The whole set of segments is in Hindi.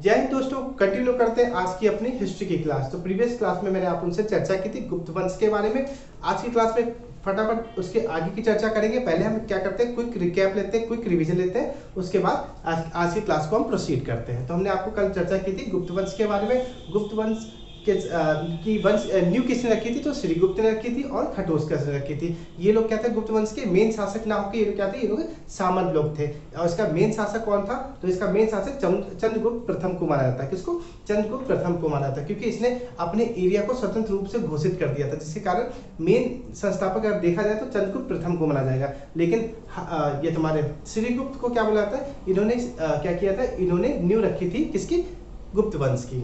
जय हिंद दोस्तों, कंटिन्यू करते हैं आज की अपनी हिस्ट्री की क्लास। तो प्रीवियस क्लास में मैंने आप उनसे चर्चा की थी गुप्त वंश के बारे में। आज की क्लास में फटाफट उसके आगे की चर्चा करेंगे। पहले हम क्या करते हैं, क्विक रिकैप लेते हैं, क्विक रिवीजन लेते हैं, उसके बाद आज की क्लास को हम प्रोसीड करते हैं। तो हमने आपको कल चर्चा की थी गुप्त वंश के बारे में। गुप्त वंश की वंश न्यू किसने रखी थी, तो श्रीगुप्त ने रखी थी और खटोसकर ने रखी थी। ये लोग क्या थे, गुप्त वंश के मेन शासक नाम के ये लोग क्या थे, ये लोग सामंत लोग थे। और इसका मेन शासक कौन था, तो इसका मेन शासक चंद्रगुप्त प्रथम को माना जाता है। किसको, चंद्रगुप्त प्रथम को माना जाता है, क्योंकि इसने अपने एरिया को स्वतंत्र रूप से घोषित कर दिया था, जिसके कारण मेन संस्थापक अगर देखा जाए तो चंद्रगुप्त प्रथम को माना जाएगा। लेकिन ये तुम्हारे श्रीगुप्त को क्या बोला जाता है, इन्होंने क्या किया था, इन्होंने न्यू रखी थी किसकी, गुप्त वंश की।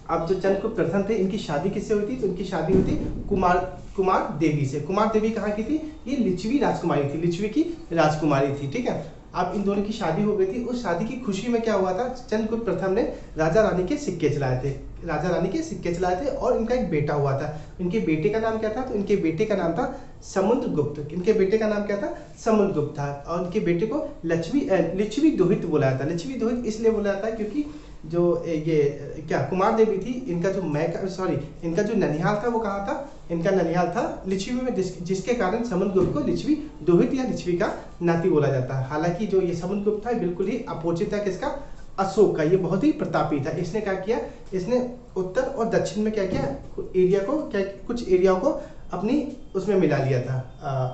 अब जो चंद्रगुप्त प्रथम थे, इनकी शादी किससे हुई थी, तो इनकी शादी हुई थी कुमार देवी से। कुमार देवी कहाँ की थी, ये लिच्छवी राजकुमारी थी, लिच्छवी की राजकुमारी थी। ठीक है, अब इन दोनों की शादी हो गई थी। उस शादी की खुशी में क्या हुआ था, चंद्रगुप्त प्रथम ने राजा रानी के सिक्के चलाए थे, राजा रानी के सिक्के चलाए थे, और इनका एक बेटा हुआ था। इनके बेटे का नाम क्या था, तो इनके बेटे का नाम था समुद्रगुप्त। इनके बेटे का नाम क्या था, समुद्रगुप्त था। और इनके बेटे को लिच्छवी दोहित बोला जाता है। लिच्छवी दोहित इसलिए बोला जाता है क्योंकि जो ये क्या कुमार देवी थी, इनका जो इनका जो ननिहाल था वो कहाँ था, इनका ननिहाल था लिच्छवी में, जिसके कारण समुद्रगुप्त को लिच्छवी दोहित या लिच्छवी का नाती बोला जाता है। हालांकि जो ये समुद्रगुप्त था बिल्कुल ही अपोजिट था किसका, अशोक का। ये बहुत ही प्रतापी था। इसने क्या किया, इसने उत्तर और दक्षिण में क्या किया, कुछ एरिया को अपनी उसमें मिला लिया था,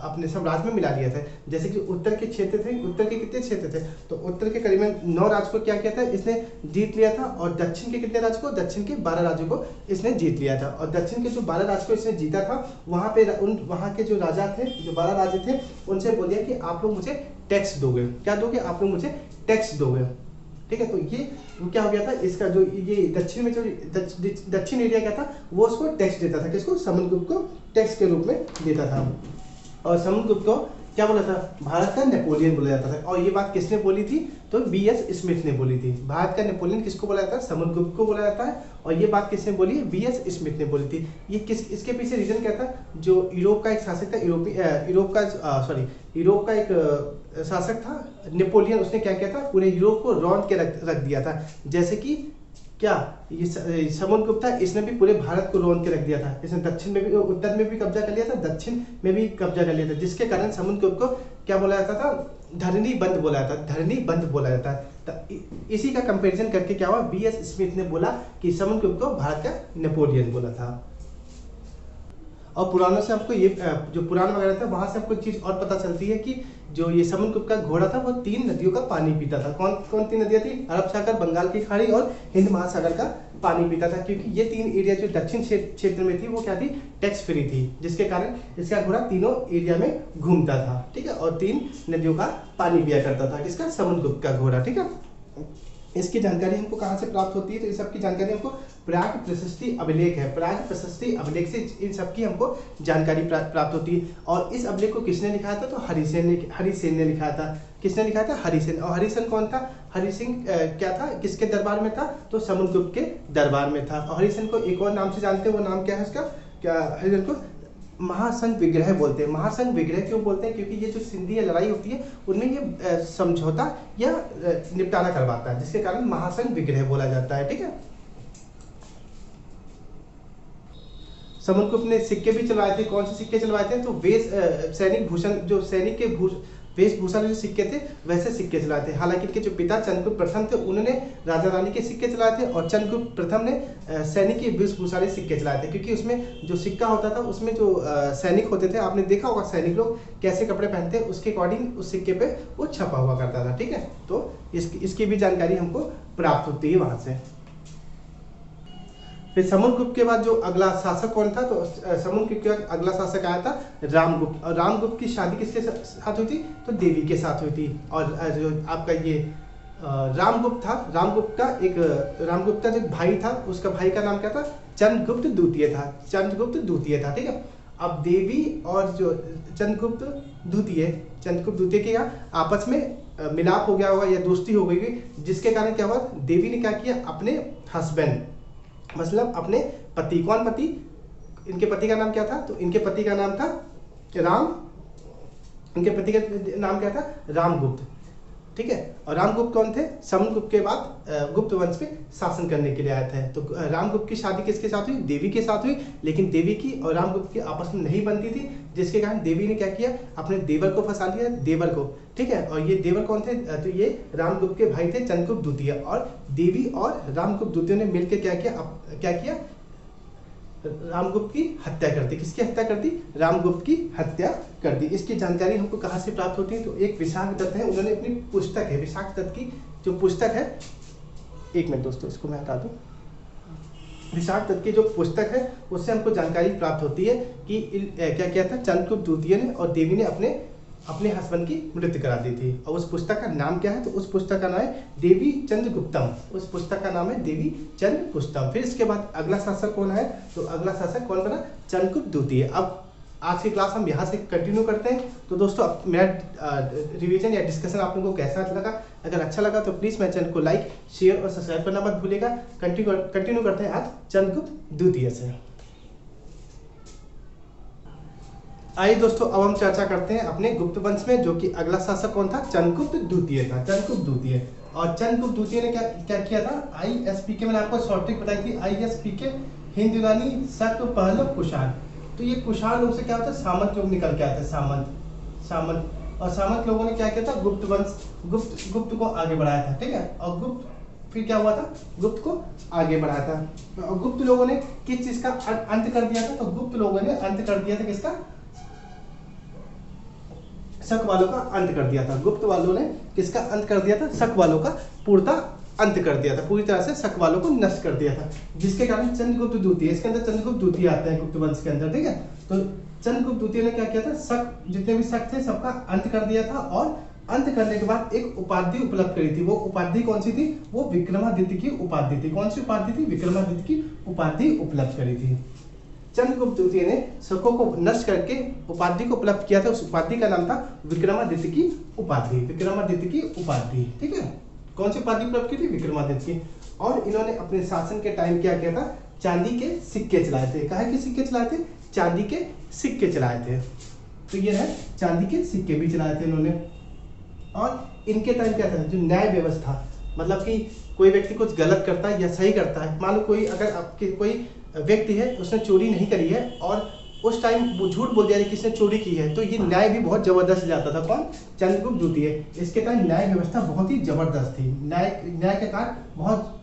अपने साम्राज्य में मिला लिया था। जैसे कि उत्तर के क्षेत्र थे, उत्तर के कितने क्षेत्र थे, तो उत्तर के करीबन 9 राज्य को क्या किया था, इसने जीत लिया था। और दक्षिण के कितने राज्य को, दक्षिण के 12 राज्यों को इसने जीत लिया था। और दक्षिण के जो 12 राज्य को इसने जीता था, वहाँ पे वहाँ के जो राजा थे, जो 12 राजे थे, उनसे बोल दिया कि आप लोग मुझे टैक्स दोगे। क्या दोगे, आप लोग मुझे टैक्स दोगे। ठीक है, तो ये क्या हो गया था, इसका जो ये दक्षिण में जो दक्षिण एरिया क्या था, वो उसको टैक्स देता था, किसको, समुद्रगुप्त को टैक्स के रूप में देता था। और समुद्रगुप्त को क्या बोला था, भारत का नेपोलियन बोला जाता था। और ये बात किसने बोली थी, तो B.S. स्मिथ ने बोली थी। भारत का नेपोलियन किसको बोला जाता है, समुद्रगुप्त को बोला जाता है। और ये बात किसने बोली है, B.S. स्मिथ ने बोली थी। ये इसके पीछे रीजन क्या था, जो यूरोप का एक शासक था, यूरोप का एक शासक था नेपोलियन। उसने क्या किया था, पूरे यूरोप को रौंद के रख दिया था। जैसे कि क्या, ये समुद्रगुप्त था, इसने भी पूरे भारत को रौंद के रख दिया था। इसने दक्षिण में भी, उत्तर में भी कब्जा कर लिया था, दक्षिण में भी कब्जा कर लिया था, जिसके कारण समुद्रगुप्त को क्या बोला जाता था, धरनी बंद बोला जाता, धरनी बंद बोला जाता है। इसी का कंपैरिजन करके क्या हुआ, B.S. स्मिथ ने बोला कि समुद्रगुप्त को भारत का नेपोलियन बोला था। और पुराणों से आपको ये जो पुराण वगैरह था, वहां से आपको एक चीज और पता चलती है कि जो ये समुद्रगुप्त का घोड़ा था, वो 3 नदियों का पानी पीता था। कौन कौन 3 नदियां थी, अरब सागर, बंगाल की खाड़ी और हिंद महासागर का पानी पीता था। क्योंकि ये 3 एरिया जो दक्षिण क्षेत्र में थी, वो क्या थी, टैक्स फ्री थी, जिसके कारण इसका घोड़ा तीनों एरिया में घूमता था। ठीक है, और 3 नदियों का पानी पिया करता था, किसका, समुद्रगुप्त का घोड़ा। ठीक है, इसकी जानकारी हमको कहाँ से प्राप्त होती है, तो इस सब की जानकारी हमको प्राग प्रशस्ति अभिलेख है, प्राग प्रशस्ति अभिलेख से इन सब की हमको जानकारी प्राप्त होती है। और इस अभिलेख को किसने लिखा था, तो हरिसेन ने लिखा था। किसने लिखा था, हरिसेन। और हरिसेन कौन था, हरिसिंह क्या था, किसके दरबार में था, तो समुद्रगुप्त के दरबार में था। और हरिसेन को एक और नाम से जानते हैं, वो नाम क्या है उसका, क्या हरिसेन को महासंघ विग्रह बोलते हैं। महासंघ विग्रह क्यों बोलते हैं, क्योंकि ये जो सिंधी लड़ाई होती है उनमें ये समझौता या निपटारा करवाता है, जिसके कारण महासंघ विग्रह बोला जाता है। ठीक है, समुद्रगुप्त ने सिक्के भी चलवाए थे। कौन से सिक्के चलवाए थे, तो सैनिक भूषण, जो सैनिक के वेशभूषा जो सिक्के थे, वैसे सिक्के चलाए थे। हालांकि इनके जो पिता चंद्रगुप्त प्रथम थे, उन्होंने राजा रानी के सिक्के चलाए थे, और चंद्रगुप्त प्रथम ने सैनिक के वेशभूषा के सिक्के चलाए थे। क्योंकि उसमें जो सिक्का होता था, उसमें जो सैनिक होते थे, आपने देखा होगा सैनिक लोग कैसे कपड़े पहनते हैं, उसके अकॉर्डिंग उस सिक्के पे वो छपा हुआ करता था। ठीक है, तो इसकी भी जानकारी हमको प्राप्त होती है वहां से। फिर समुद्रगुप्त के बाद जो अगला शासक कौन था, तो समुद्रगुप्त के बाद अगला शासक आया था रामगुप्त। और रामगुप्त की शादी किसके साथ हुई थी, तो देवी के साथ हुई थी। और जो आपका ये रामगुप्त था, रामगुप्त का जो भाई था, उसका भाई का नाम क्या था, चंद्रगुप्त द्वितीय था, चंद्रगुप्त द्वितीय था। ठीक है, अब देवी और जो चंद्रगुप्त द्वितीय के आपस में मिलाप हो गया होगा या दोस्ती हो गई, जिसके कारण क्या हुआ, देवी ने क्या किया, अपने हस्बैंड, मतलब अपने पति, कौन पति, इनके पति का नाम क्या था, तो इनके पति का नाम था रामगुप्त। ठीक है। और रामगुप्त कौन थे? समुद्रगुप्त के बाद गुप्त वंश पे शासन करने के लिए आए थे। तो रामगुप्त की शादी किसके साथ हुई? देवी के साथ हुई, लेकिन देवी की और रामगुप्त की आपस में नहीं बनती थी, जिसके कारण देवी ने क्या किया, अपने देवर को फंसा लिया, देवर को, ठीक है। और ये देवर कौन थे? तो ये रामगुप्त के भाई थे, चंद्रगुप्त द्वितीय। और देवी और रामगुप्त द्वितीय ने मिलकर क्या किया, रामगुप्त की हत्या कर दी। किसकी हत्या कर दी? रामगुप्त की हत्या कर दी। इसकी जानकारी हमको कहाँ से प्राप्त होती है? तो एक विशाख दत्त है, उन्होंने अपनी पुस्तक है, विशाख दत्त की जो पुस्तक है, एक मिनट दोस्तों इसको मैं हटा दूं। विशाख दत्त की जो पुस्तक है उससे हमको जानकारी प्राप्त होती है कि क्या किया था चंद्रगुप्त द्वितीय ने और देवी ने अपने हस्बैंड की मृत्यु करा दी थी। और उस पुस्तक का नाम क्या है? तो उस पुस्तक का नाम है देवी चंद्रगुप्तम। उस पुस्तक का नाम है देवी चंद्रगुप्तम। फिर इसके बाद अगला शासक कौन है? तो अगला शासक कौन बना? चंद्रगुप्त द्वितीय। अब आज की क्लास हम यहाँ से कंटिन्यू करते हैं। तो दोस्तों मेरा रिवीजन या डिस्कशन आप लोगों को कैसा लगा? अगर अच्छा लगा तो प्लीज मेरे चैनल को लाइक, शेयर और सब्सक्राइब करना मत भूलिएगा। कंटिन्यू करते हैं आज चंद्रगुप्त द्वितीय से। आइए दोस्तों अब हम चर्चा करते हैं अपने गुप्त वंश में, जो कि अगला शासक कौन था? चंद्रगुप्त द्वितीय था, चंद्रगुप्त द्वितीय। और चंद्रगुप्त द्वितीय ने क्या किया था? ISPK मैंने आपको शॉर्ट ट्रिक बताई थी, ISPK हिंद, यूनानी, शक, पहलव, कुषाण। तो ये कुषाण लोग से क्या होता है? सामंत लोग निकल के आते हैं, सामंत। और सामंत लोगों ने क्या किया था? गुप्त वंश, गुप्त को आगे बढ़ाया था, ठीक है। और गुप्त फिर क्या हुआ था? गुप्त को आगे बढ़ाया था। और गुप्त लोगों ने किस चीज का अंत कर दिया था? तो गुप्त लोगों ने अंत कर दिया था किसका? शक वालों का अंत कर दिया था। गुप्त वालों ने किसका अंत कर दिया था? शक वालों का पूर्णतः अंत कर दिया था, पूरी तरह से शक वालों को नष्ट कर दिया था, जिसके कारण चंद्रगुप्त द्वितीय, इसके अंदर चंद्रगुप्त द्वितीय आते हैं गुप्त वंश के अंदर, ठीक है। तो चंद्रगुप्त द्वितीय ने क्या किया था? शक, जितने भी शक थे सबका अंत कर दिया था। और अंत करने के बाद एक उपाधि उपलब्ध करी थी। वो उपाधि कौन सी थी? वो विक्रमादित्य की उपाधि थी। कौन सी उपाधि थी? विक्रमादित्य की उपाधि उपलब्ध करी थी। चंद्रगुप्त द्वितीय ने शकों को नष्ट करके उपाधि को उपलब्ध किया था। उस उपाधि का नाम था विक्रमादित्य की उपाधि, विक्रमादित्य की उपाधि, ठीक है। कौन सी उपाधि उपलब्ध की थी? विक्रमादित्य की। और इन्होंने अपने शासन के टाइम क्या किया था? चांदी के सिक्के चलाए थे। काहे के सिक्के चलाए थे? चांदी के सिक्के चलाए थे। तो ये है, चांदी के सिक्के भी चलाए थे इन्होंने। और इनके टाइम क्या था? जो न्याय व्यवस्था, मतलब कि कोई व्यक्ति कुछ गलत करता है या सही करता है, मान लो कोई, अगर आपके कोई व्यक्ति है उसने चोरी नहीं करी है और उस टाइम वो झूठ बोल दिया कि किसने चोरी की है, तो ये न्याय भी बहुत जबरदस्त जाता था। कौन? चंद्रगुप्त द्वितीय। इसके टाइम न्याय व्यवस्था बहुत ही जबरदस्त थी। न्याय के कार्य बहुत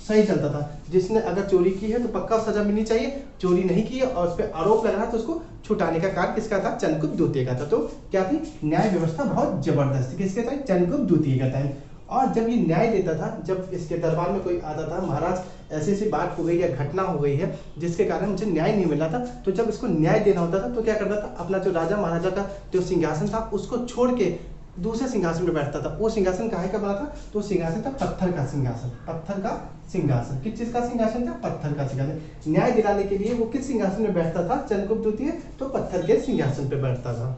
सही चलता था। जिसने अगर चोरी की है तो पक्का सजा मिलनी चाहिए, चोरी नहीं की है और उस पर आरोप लग रहा है तो उसको छुटाने का कार्य किसका था? चंद्रगुप्त द्वितीय का था। तो क्या थी? न्याय व्यवस्था बहुत जबरदस्त थी। किसके टाइम? चंद्रगुप्त द्वितीय का टाइम। और जब ये न्याय देता था, जब इसके दरबार में कोई आता था, महाराज ऐसी ऐसी बात हो गई या घटना हो गई है जिसके कारण मुझे न्याय नहीं मिला था, तो जब इसको न्याय देना होता था तो क्या करता था? अपना जो राजा महाराजा का जो सिंहासन था उसको छोड़ के दूसरे सिंहासन में बैठता था। वो सिंहासन काहे का बना था? तो सिंहासन था पत्थर का सिंहासन, पत्थर का सिंहासन। किस चीज का सिंहासन था? पत्थर का सिंहासन। न्याय दिलाने के लिए वो किस सिंहासन में बैठता था? चंद्रगुप्त द्वितीय, तो पत्थर के सिंहासन पे बैठता था।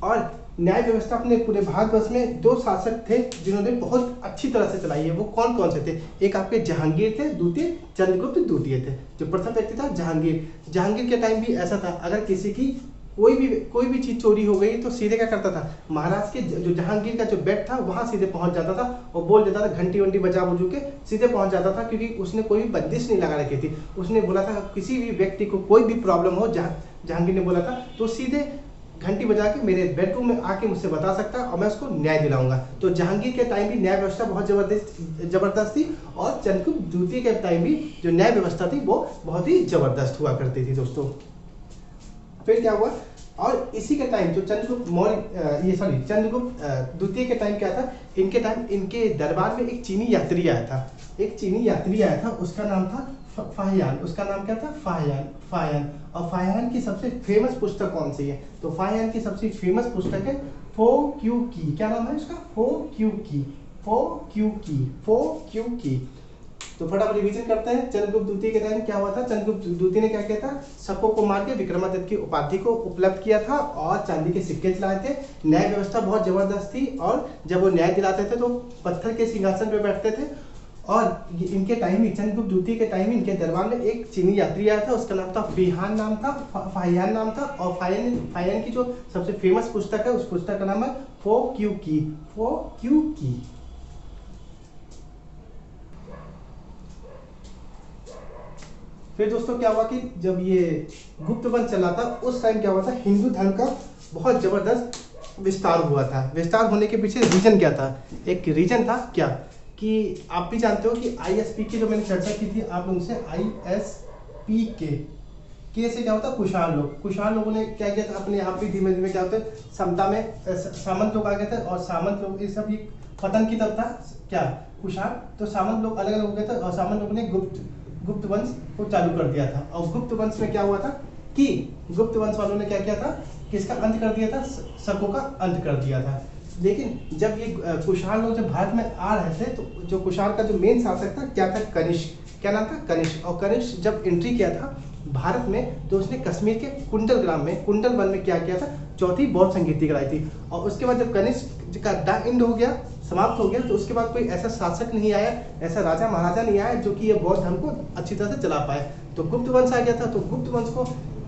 और न्याय व्यवस्था अपने पूरे भारतवर्ष में दो शासक थे जिन्होंने बहुत अच्छी तरह से चलाई है। वो कौन कौन से थे? एक आपके जहांगीर थे, द्वितीय चंद्रगुप्त द्वितीय थे। जो प्रथम व्यक्ति था जहांगीर, जहांगीर के टाइम भी ऐसा था, अगर किसी की कोई भी चीज चोरी हो गई तो सीधे क्या करता था? महाराज के जो जहांगीर का जो बेड था वहां सीधे पहुंच जाता था और बोल देता था, घंटी वंटी बजा बुजू के सीधे पहुंच जाता था, क्योंकि उसने कोई भी बंदिश नहीं लगा रखी थी। उसने बोला था किसी भी व्यक्ति को कोई भी प्रॉब्लम हो, जहांगीर ने बोला था, तो सीधे घंटी बजा के मेरे बेडरूम में आके मुझसे बता सकता है और मैं उसको न्याय दिलाऊंगा। तो जहांगीर के टाइम भी न्याय व्यवस्था बहुत जबरदस्त थी और चंद्रगुप्त द्वितीय के टाइम भी जो न्याय व्यवस्था थी वो बहुत ही जबरदस्त हुआ करती थी दोस्तों। फिर क्या हुआ? और इसी के टाइम जो चंद्रगुप्त चंद्रगुप्त द्वितीय के टाइम क्या था? इनके टाइम इनके दरबार में एक चीनी यात्री आया था, एक चीनी यात्री आया था, उसका नाम था फाहियान। उसका नाम क्या था? फाहियान। और फाहियान की सबसे फेमस पुस्तक कौन सी है? तो फाहियान की सबसे फेमस पुस्तक है फो क्यू की। क्या नाम है उसका? फो क्यू की। तो फटाफट रिवीजन करते हैं। चंद्रगुप्त द्वितीय के टाइम क्या हुआ था? चंद्रगुप्त द्वितीय ने क्या किया था? शकों को मार के विक्रमादित्य की उपाधि को उपलब्ध किया था और चांदी के सिक्के चलाए थे। न्याय व्यवस्था बहुत जबरदस्त थी और जब वो न्याय दिलाते थे तो पत्थर के सिंहासन पे बैठते थे और इनके टाइम में, चंद्रगुप्त द्वितीय के टाइम में इनके दरबार में एक चीनी यात्री आया था, उसका नाम था फीहान नाम था, फाहियान नाम था। और फाहियान की जो सबसे फेमस पुस्तक है, उस पुस्तक का नाम है फो क्यू की, फो क्यू की। फिर दोस्तों क्या हुआ कि जब ये गुप्त वंश चला था, उस टाइम क्या हुआ था, हिंदू धर्म का बहुत जबरदस्त विस्तार हुआ था। विस्तार होने के पीछे रीजन क्या था? एक रीजन था क्या कि आप भी जानते हो कि आईएसपी की जो मैंने चर्चा की थी आप लोगों से, आईएसपी के से क्या होता है, कुषाण लोग। कुषाण लोगों ने क्या किया था, अपने आप भी धीमे धीमे क्या होता है, समता में सामंत लोग आ गए थे, और सामंत लोग ये सब पतन की तरफ था क्या, कुषाण। तो सामंत लोग अलग अलग हो गए थे, और सामंत लोगों ने गुप्त वंश को चालू कर दिया था। और गुप्त वंश में क्या हुआ था कि गुप्त वंश वालों ने क्या किया था, किसका अंत कर दिया था, शकों का अंत कर दिया था। लेकिन जब ये कुषाण लोग जब भारत में आ रहे थे, तो जो कुषाण का जो मेन शासक था क्या था, कनिष्क। क्या नाम था, कनिष्क। और कनिष्क जब एंट्री किया था भारत में, तो उसने कश्मीर के कुंडल ग्राम में, कुंडल वन में क्या किया था, चौथी बौद्ध संगीति कराई थी। और उसके बाद जब कनिष्क का द एंड हो गया, समाप्त हो गया, तो उसके बाद कोई ऐसा शासक नहीं आया, ऐसा राजा महाराजा नहीं आया जो कि ये बौद्ध धर्म को अच्छी तरह से चला पाए। तो गुप्त वंश आ गया था। तो गुप्त वंश को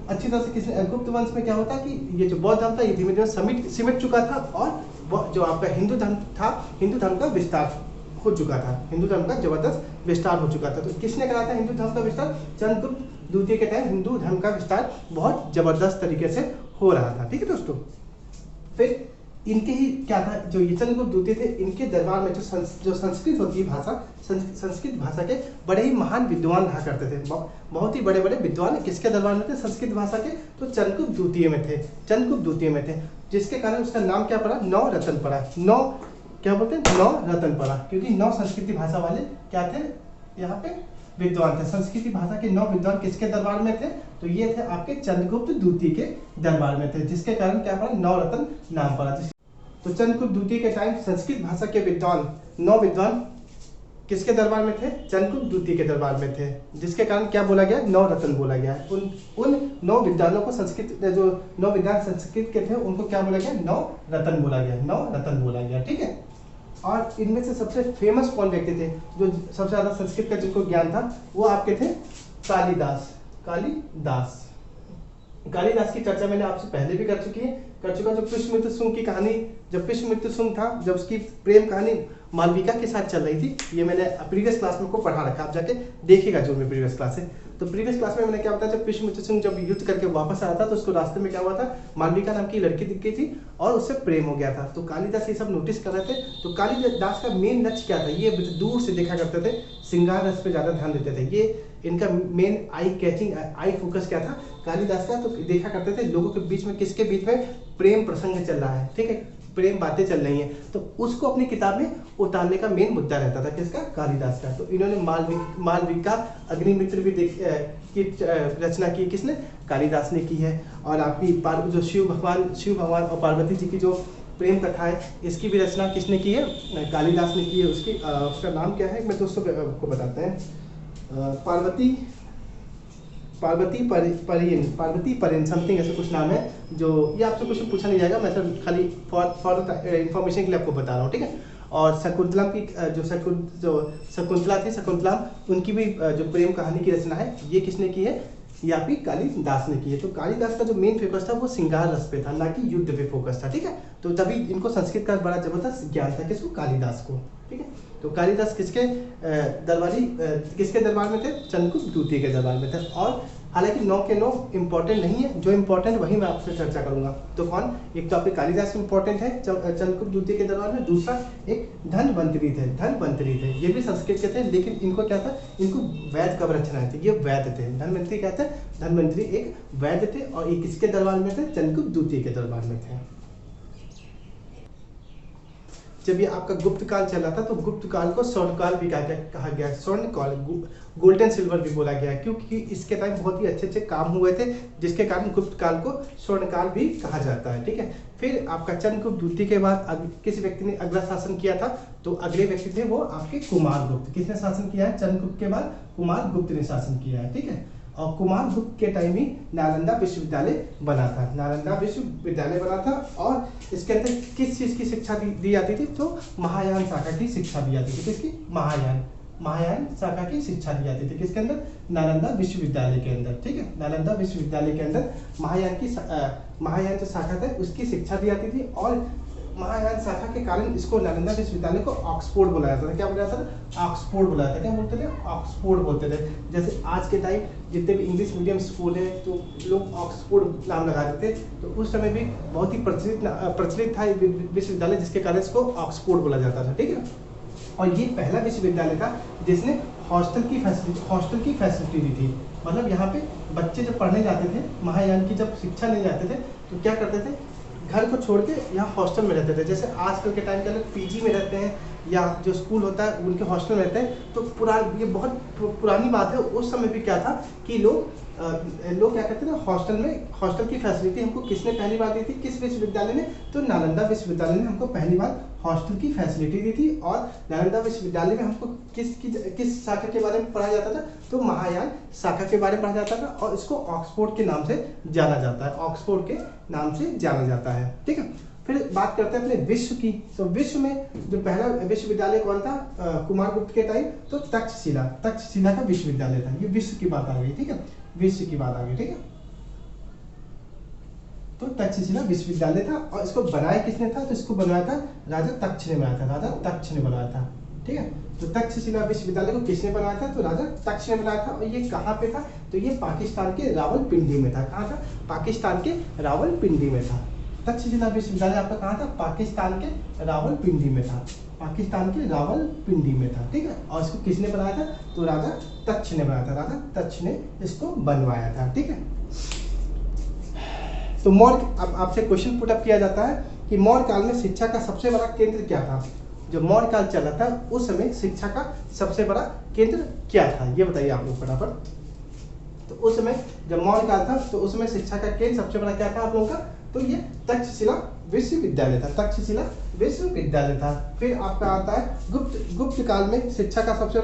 अच्छी तरह से किसने, गुप्त वंश में क्या होता है कि ये जो बौद्ध धर्म था ये धीमे धीमे सिमट चुका था, और जो आपका हिंदू धर्म था, हिंदू धर्म का विस्तार हो चुका था, हिंदू धर्म का जबरदस्त विस्तार हो चुका था। तो किसने करा था हिंदू धर्म का विस्तार? चंद्रगुप्त द्वितीय के टाइम हिंदू धर्म का विस्तार बहुत जबरदस्त तरीके से हो रहा था। ठीक है दोस्तों, फिर इनके ही क्या था, जो ये चंद्रगुप्त द्वितीय थे, इनके दरबार में जो संस्कृत होती है भाषा, संस्कृत भाषा के बड़े ही महान विद्वान रहा करते थे। बहुत ही बड़े बड़े विद्वान किसके दरबार में थे, संस्कृत भाषा के, तो चंद्रगुप्त द्वितीय में थे, चंद्रगुप्त द्वितीय में थे, जिसके कारण उसका नाम क्या पड़ा, नौ रत्न पड़ा। नौ क्या बोलते हैं, नौ रत्न पड़ा, क्योंकि नौ संस्कृति भाषा वाले क्या थे, यहाँ पे विद्वान थे। संस्कृति भाषा के 9 विद्वान किसके दरबार में थे, तो ये थे आपके चंद्रगुप्त द्वितीय के दरबार में थे, जिसके कारण क्या पड़ा, नौ रत्न नाम पड़ा। तो चंद्रगुप्त द्वितीय के टाइम संस्कृत भाषा के विद्वान 9 विद्वान किसके दरबार में थे, चंद्रगुप्त द्वितीय के दरबार में थे, जिसके कारण क्या बोला गया, 9 रत्न बोला गया। उन 9 विद्वानों को संस्कृत, जो 9 विद्वान संस्कृत के थे, उनको क्या बोला गया, 9 रत्न बोला गया, 9 रत्न बोला गया। ठीक है, और इनमें से सबसे फेमस कौन व्यक्ति थे, जो सबसे ज्यादा संस्कृत का जिनको ज्ञान था, वो आपके थे कालिदास। कालिदास की चर्चा मैंने आपसे पहले भी कर चुका। जो पुष्यमित्र शुंग की कहानी, जब पुष्यमित्र शुंग था, जब उसकी प्रेम कहानी मालविका के साथ चल रही थी, ये मैंने प्रीवियस क्लास में को पढ़ा रखा, आप जाके देखिएगा जो मेरी प्रीवियस क्लास है। तो प्रीवियस क्लास में मैंने क्या बताया, जब पुष्यमित्र शुंग जब युद्ध करके वापस आया था, तो उसको रास्ते में क्या हुआ था, मालविका नाम की लड़की दिख गई थी और उससे प्रेम हो गया था। तो कालिदास ये सब नोटिस कर रहे थे। तो कालिदास का मेन लक्ष्य क्या था, ये दूर से देखा करते थे, श्रृंगार रस पे ज्यादा ध्यान देते थे। ये इनका main eye catching, I focus क्या था कालिदास का, तो देखा करते थे लोगों के बीच में, किसके बीच में प्रेम प्रसंग चल रहा है, ठीक है, प्रेम बातें चल रही हैं, तो उसको अपनी किताब में उतारने का मेन मुद्दा रहता था, किसका, कालिदास का। तो इन्होंने मालविका अग्निमित्र भी की रचना की, किसने, कालिदास ने की है। और आपकी जो शिव भगवान और पार्वती जी की जो प्रेम कथा है, इसकी भी रचना किसने की है, कालिदास ने की है। उसका नाम क्या है, मैं दोस्तों को बताते हैं, पार्वती परिन समथिंग ऐसा कुछ नाम है, जो ये आपसे कुछ पूछा नहीं जाएगा, मैं सिर्फ खाली फॉर इन्फॉर्मेशन के लिए आपको बता रहा हूँ, ठीक है। और शकुंतला की जो शकुंतला थी, उनकी भी जो प्रेम कहानी की रचना है, ये किसने की है, ये आपकी कालिदास ने की है। तो कालिदास का जो मेन फोकस था वो श्रृंगार रस पे था, ना कि युद्ध पे फोकस था, ठीक है। तो तभी इनको संस्कृत का बड़ा जबरदस्त ज्ञान था, किसको, कालिदास को, ठीक है। तो कालिदास किसके दरबार में थे, चंद्रगुप्त द्वितीय के दरबार में थे। और हालांकि 9 के 9 इंपॉर्टेंट नहीं है, जो इंपॉर्टेंट वही मैं आपसे चर्चा करूंगा। तो कौन, एक तो आपके कालिदास इंपॉर्टेंट है चंद्रगुप्त द्वितीय के दरबार में, दूसरा एक धन्वंतरी थे, ये भी संस्कृत के थे, लेकिन इनको क्या था, इनको वैद्य कब रचना थे, ये वैद्य थे। धन्वंतरी क्या थे, धन्वंतरी एक वैद्य थे, और ये किसके दरबार में थे, चंद्रगुप्त द्वितीय के दरबार में थे। जब ये आपका गुप्त काल चला था, तो गुप्त काल को स्वर्णकाल भी कहा गया, स्वर्णकाल, गोल्डन सिल्वर भी बोला गया, क्योंकि इसके टाइम बहुत ही अच्छे काम हुए थे, जिसके कारण गुप्त काल को स्वर्णकाल भी कहा जाता है, ठीक है। फिर आपका चंद्रगुप्त द्वितीय के बाद किस व्यक्ति ने अगला शासन किया था, तो अगले व्यक्ति थे वो आपके कुमारगुप्त। किसने शासन किया है, चंद्रगुप्त के बाद कुमारगुप्त ने शासन किया है, ठीक है। और कुमारगुप्त के टाइम ही नालंदा विश्वविद्यालय बना था, और इसके अंदर किस चीज की शिक्षा दी जाती थी, तो महायान शाखा की शिक्षा दी जाती थी, किसकी, महायान, महायान शाखा की शिक्षा दी जाती थी। किसके अंदर? नालंदा विश्वविद्यालय के अंदर। ठीक है, नालंदा विश्वविद्यालय के अंदर महायान जो शाखा था उसकी शिक्षा दी जाती थी। और महायान शाखा के कारण इसको नालंदा विश्वविद्यालय को ऑक्सफोर्ड बुलाया जाता था। क्या बुलाया जाता था? ऑक्सफोर्ड बुलाया था। क्या बोलते थे? ऑक्सफोर्ड बोलते थे। जैसे आज के टाइम जितने भी इंग्लिश मीडियम स्कूल है तो लोग ऑक्सफोर्ड नाम लगा देते, तो उस समय भी बहुत ही प्रचलित था विश्वविद्यालय, जिसके कारण इसको ऑक्सफोर्ड बोला जाता था। ठीक है, और ये पहला विश्वविद्यालय था जिसने हॉस्टल की फैसिलिटी दी थी। मतलब यहाँ पे बच्चे जब पढ़ने जाते थे, महायान की जब शिक्षा लेने जाते थे, तो क्या करते थे? घर को छोड़ के यहाँ हॉस्टल में रहते थे। जैसे आजकल के टाइम के लोग पीजी में रहते हैं या जो स्कूल होता है उनके हॉस्टल में रहते हैं। तो ये बहुत पुरानी बात है। उस समय भी क्या था कि लोग क्या करते थे? हॉस्टल की फैसिलिटी हमको किसने पहली बार दी थी? किस विश्वविद्यालय ने? तो नालंदा विश्वविद्यालय ने हमको पहली बार हॉस्टल की फैसिलिटी दी थी। और नालंदा विश्वविद्यालय में हमको किस शाखा के बारे में पढ़ाया जाता था? तो महायान शाखा के बारे में पढ़ा जाता था, और इसको ऑक्सफोर्ड के नाम से जाना जाता है। ऑक्सफोर्ड के नाम से जाना जाता है। ठीक है, फिर बात करते हैं अपने विश्व की। तो विश्व में जो पहला विश्वविद्यालय कौन था? कुमार गुप्त के टाइम तो तक्षशिला का विश्वविद्यालय था। ये विश्व की बात आ गई। ठीक है, विश्व की बात आ गई। ठीक है, तो तक्षशिला विश्वविद्यालय था। और इसको बनाया किसने था? तो इसको बनाया था राजा तक्ष ने बनाया था। ठीक है, तो तक्षशिला विश्वविद्यालय को किसने बनाया था? तो राजा तक्ष ने बनाया था। और ये कहाँ पे था? तो ये पाकिस्तान के रावलपिंडी में था। कहाँ था? पाकिस्तान के रावलपिंडी में था। तक्षशिला विश्वविद्यालय आपका कहाँ था? पाकिस्तान के रावलपिंडी में था। ठीक है, और इसको किसने बनाया था? तो राजा तक्ष ने बनाया था। राजा तक्ष ने इसको बनवाया था। ठीक है, तो अब आपसे क्वेश्चन पुट अप किया जाता है कि मौर्य काल में शिक्षा का सबसे बड़ा केंद्र क्या था? जब मौर्य काल चला था उस समय शिक्षा का सबसे बड़ा केंद्र क्या था? ये बताइए आप लोग फटाफट। तो उस समय जब मौर्य काल था तो उस समय शिक्षा का केंद्र सबसे बड़ा क्या था आप लोगों का? तो ये तक्षशिला विश्वविद्यालय था। फिर आपका आता है गुप्त काल में शिक्षा का सबसे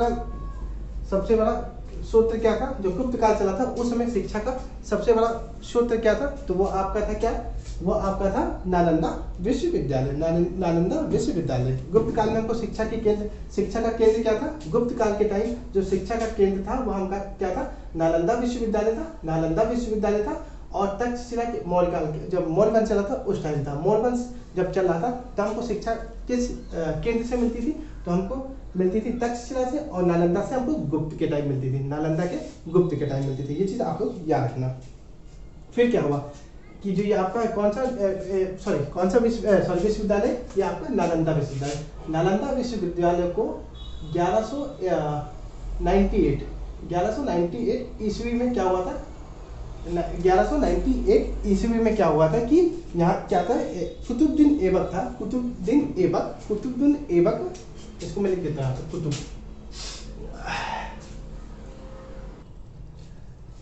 बड़ा सूत्र क्या था? जो गुप्त काल चला था उस समय शिक्षा का सबसे बड़ा सूत्र क्या था? तो वो आपका था क्या? वो आपका था नालंदा विश्वविद्यालय। गुप्त काल में हमको शिक्षा का केंद्र क्या था? गुप्त काल के टाइम जो शिक्षा का केंद्र था वह हमका क्या था? नालंदा विश्वविद्यालय था। और तक्षशिला के मौर्य काल जब मौर्य वंश चला था उस टाइम था। मौर्य वंश जब चल रहा था तब हमको शिक्षा किस केंद्र से मिलती थी? तो हमको मिलती थी तक्षशिला से, और नालंदा से हमको गुप्त के टाइम मिलती थी। ये चीज आप लोग याद रखना। फिर क्या हुआ कि जो ये आपका कौन सा विश्वविद्यालय? ये आपका नालंदा विश्वविद्यालय को 1198 ईस्वी में क्या हुआ था? 1198 ईस्वी में क्या हुआ था कि यहाँ क्या था? कुतुबुद्दीन ऐबक, इसको मैं लिख देता हूँ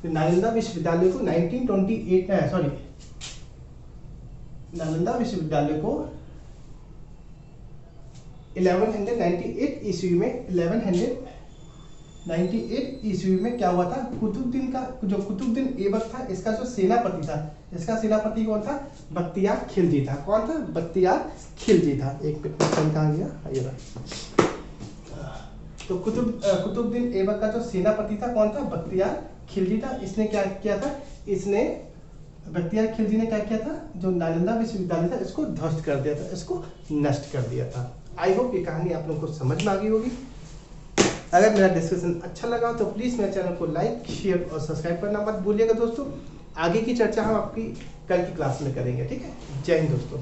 नालंदा विश्वविद्यालय को 1198 ईस्वी में क्या हुआ था? कुतुबुद्दीन ऐबक था, इसका जो सेनापति था, इसका सेनापति कौन था? बख्तियार खिलजी था। कौन था? बख्तियार खिलजी था। एक मिनट कहाँ गया? ये रहा। तो कुतुबुद्दीन ऐबक का जो सेनापति था कौन था? बख्तियार खिलजी था। इसने क्या किया था? बख्तियार खिलजी ने क्या किया था? जो नालंदा विश्वविद्यालय था इसको ध्वस्त कर दिया था, इसको नष्ट कर दिया था। आई होप ये कहानी आप लोगों को समझ में आ गई होगी। अगर मेरा डिस्कशन अच्छा लगा तो प्लीज़ मेरे चैनल को लाइक, शेयर और सब्सक्राइब करना मत भूलिएगा दोस्तों। आगे की चर्चा हम आपकी कल की क्लास में करेंगे। ठीक है, जय हिंद दोस्तों।